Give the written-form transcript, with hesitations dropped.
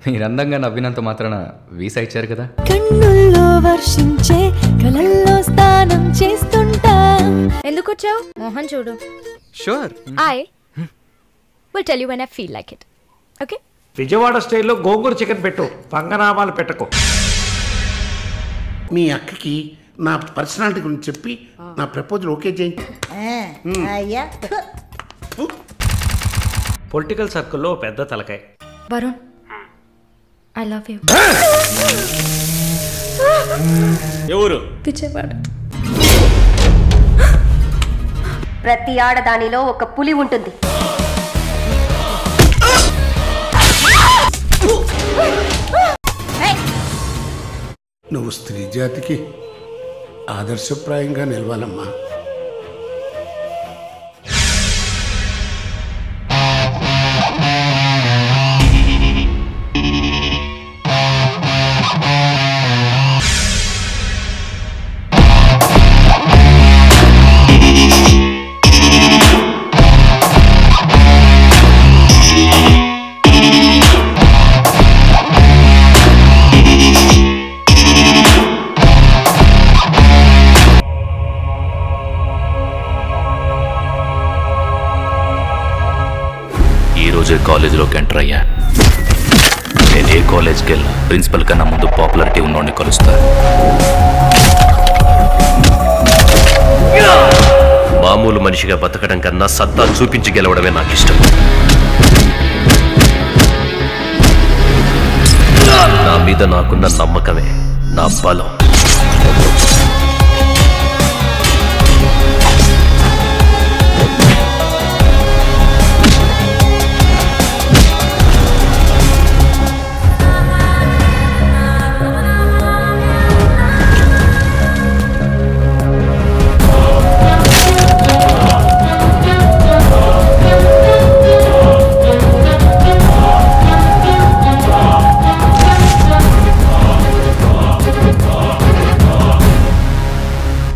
మీరు అందంగా నవ్వినంత మాత్రాన వీసా ఇచ్చారు కదా. కన్నుల్లో వర్షించే కలల్లో స్నానం చేస్తుంటా. ఎందుకు వచ్చావు? మోహన్ చూడు. Sure. I will tell you when I feel like it. Okay? Vijayawada స్టైల్లో గోంగూర చికెన్ పెట్టు, పంగనామాలు పెట్టకు. మీ అక్కకి నా పర్సనాలిటీ గురించి చెప్పి నా ప్రపోజల్ ఓకే చేయండి. పొలిటికల్ సర్కిల్లో పెద్ద తలకాయ. Varun, I love you. ఎవరు? విజయవాడ. ప్రతి ఆడదానిలో ఒక పులి ఉంటుంది. నువ్వు స్త్రీ జాతికి ఆదర్శప్రాయంగా నిలవాలమ్మా. ఈరోజే కాలేజీలోకి ఎంటర్ అయ్యా. నేను ఏ కాలేజ్కి వెళ్ళినా ప్రిన్సిపల్ కన్నా ముందు పాపులారిటీ ఉన్నోడిని కలుస్తా. మామూలు మనిషిగా బతకడం కన్నా సత్తా చూపించి గెలవడమే నాకు ఇష్టం. నా మీద నాకున్న నమ్మకమే నా బలం.